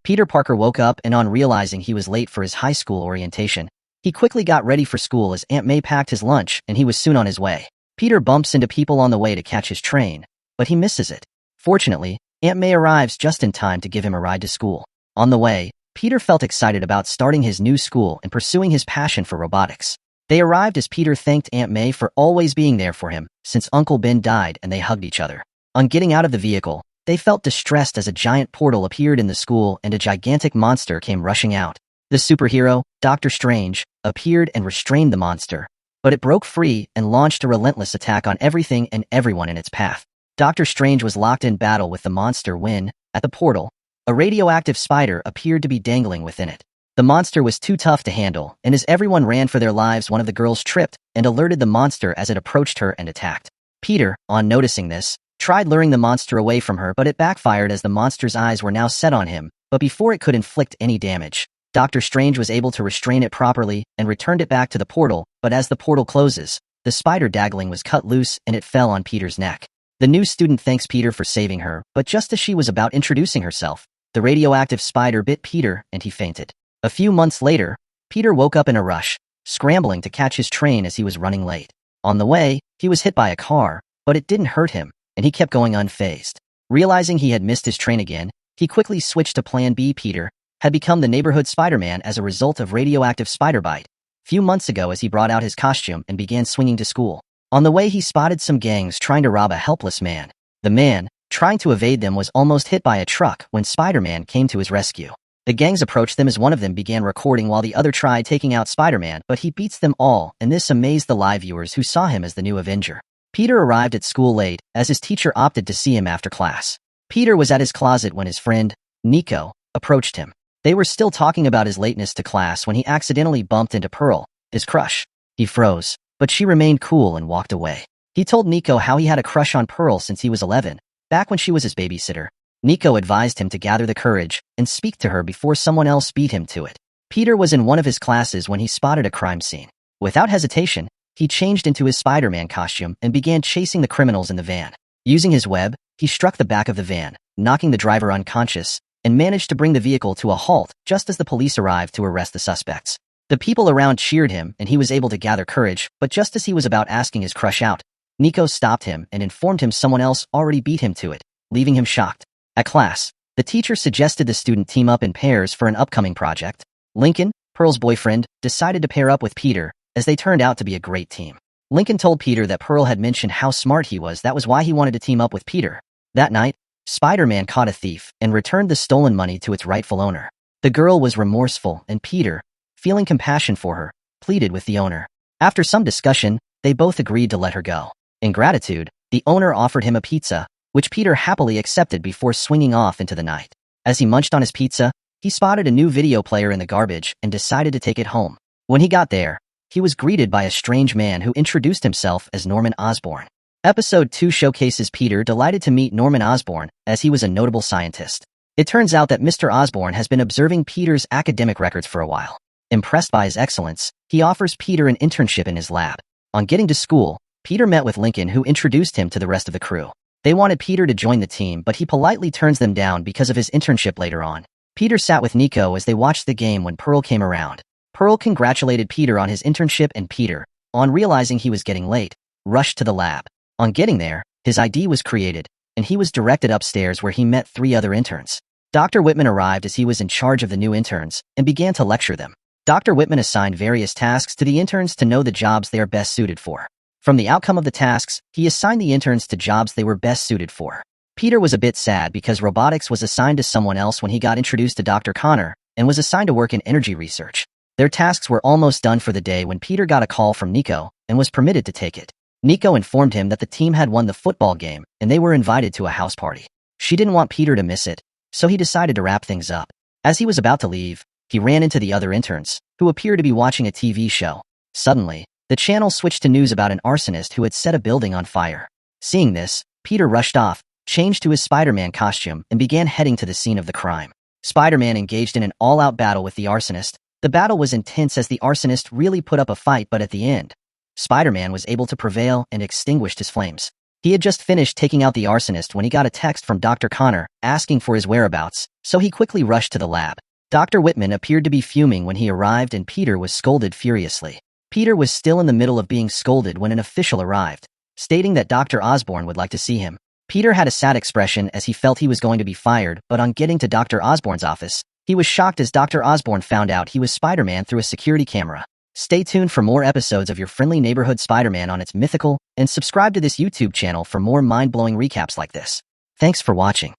Peter Parker woke up and on realizing he was late for his high school orientation, he quickly got ready for school as Aunt May packed his lunch and he was soon on his way. Peter bumps into people on the way to catch his train, but he misses it. Fortunately, Aunt May arrives just in time to give him a ride to school. On the way, Peter felt excited about starting his new school and pursuing his passion for robotics. They arrived as Peter thanked Aunt May for always being there for him since Uncle Ben died, and they hugged each other. On getting out of the vehicle, they felt distressed as a giant portal appeared in the school and a gigantic monster came rushing out. The superhero, Dr. Strange, appeared and restrained the monster, but it broke free and launched a relentless attack on everything and everyone in its path. Dr. Strange was locked in battle with the monster when, at the portal, a radioactive spider appeared to be dangling within it. The monster was too tough to handle, and as everyone ran for their lives, one of the girls tripped and alerted the monster as it approached her and attacked. Peter, on noticing this, tried luring the monster away from her, but it backfired as the monster's eyes were now set on him, but before it could inflict any damage, Dr. Strange was able to restrain it properly and returned it back to the portal, but as the portal closes, the spider dangling was cut loose and it fell on Peter's neck. The new student thanks Peter for saving her, but just as she was about introducing herself, the radioactive spider bit Peter and he fainted. A few months later, Peter woke up in a rush, scrambling to catch his train as he was running late. On the way, he was hit by a car, but it didn't hurt him, and he kept going unfazed. Realizing he had missed his train again, he quickly switched to Plan B. Peter had become the neighborhood Spider-Man as a result of radioactive spider bite. Few months ago as he brought out his costume and began swinging to school. On the way he spotted some gangs trying to rob a helpless man. The man, trying to evade them, was almost hit by a truck when Spider-Man came to his rescue. The gangs approached them as one of them began recording while the other tried taking out Spider-Man, but he beats them all, and this amazed the live viewers who saw him as the new Avenger. Peter arrived at school late, as his teacher opted to see him after class. Peter was at his closet when his friend, Nico, approached him. They were still talking about his lateness to class when he accidentally bumped into Pearl, his crush. He froze, but she remained cool and walked away. He told Nico how he had a crush on Pearl since he was 11, back when she was his babysitter. Nico advised him to gather the courage and speak to her before someone else beat him to it. Peter was in one of his classes when he spotted a crime scene. Without hesitation, he changed into his Spider-Man costume and began chasing the criminals in the van. Using his web, he struck the back of the van, knocking the driver unconscious, and managed to bring the vehicle to a halt just as the police arrived to arrest the suspects. The people around cheered him and he was able to gather courage, but just as he was about asking his crush out, Nico stopped him and informed him someone else already beat him to it, leaving him shocked. At class, the teacher suggested the student team up in pairs for an upcoming project. Lincoln, Pearl's boyfriend, decided to pair up with Peter, as they turned out to be a great team. Lincoln told Peter that Pearl had mentioned how smart he was, that was why he wanted to team up with Peter. That night, Spider-Man caught a thief and returned the stolen money to its rightful owner. The girl was remorseful and Peter, feeling compassion for her, pleaded with the owner. After some discussion, they both agreed to let her go. In gratitude, the owner offered him a pizza, which Peter happily accepted before swinging off into the night. As he munched on his pizza, he spotted a new video player in the garbage and decided to take it home. When he got there, he was greeted by a strange man who introduced himself as Norman Osborn. Episode 2 showcases Peter delighted to meet Norman Osborn, as he was a notable scientist. It turns out that Mr. Osborn has been observing Peter's academic records for a while. Impressed by his excellence, he offers Peter an internship in his lab. On getting to school, Peter met with Lincoln, who introduced him to the rest of the crew. They wanted Peter to join the team, but he politely turns them down because of his internship later on. Peter sat with Nico as they watched the game when Pearl came around. Pearl congratulated Peter on his internship and Peter, on realizing he was getting late, rushed to the lab. On getting there, his ID was created, and he was directed upstairs where he met 3 other interns. Dr. Whitman arrived as he was in charge of the new interns, and began to lecture them. Dr. Whitman assigned various tasks to the interns to know the jobs they are best suited for. From the outcome of the tasks, he assigned the interns to jobs they were best suited for. Peter was a bit sad because robotics was assigned to someone else when he got introduced to Dr. Connor, and was assigned to work in energy research. Their tasks were almost done for the day when Peter got a call from Nico, and was permitted to take it. Nico informed him that the team had won the football game, and they were invited to a house party. She didn't want Peter to miss it, so he decided to wrap things up. As he was about to leave, he ran into the other interns, who appeared to be watching a TV show. Suddenly, the channel switched to news about an arsonist who had set a building on fire. Seeing this, Peter rushed off, changed to his Spider-Man costume, and began heading to the scene of the crime. Spider-Man engaged in an all-out battle with the arsonist. The battle was intense as the arsonist really put up a fight, but at the end, Spider-Man was able to prevail and extinguished his flames. He had just finished taking out the arsonist when he got a text from Dr. Connor, asking for his whereabouts, so he quickly rushed to the lab. Dr. Whitman appeared to be fuming when he arrived and Peter was scolded furiously. Peter was still in the middle of being scolded when an official arrived, stating that Dr. Osborn would like to see him. Peter had a sad expression as he felt he was going to be fired, but on getting to Dr. Osborn's office, he was shocked as Dr. Osborn found out he was Spider-Man through a security camera. Stay tuned for more episodes of your friendly neighborhood Spider-Man on its mythical, and subscribe to this YouTube channel for more mind-blowing recaps like this. Thanks for watching.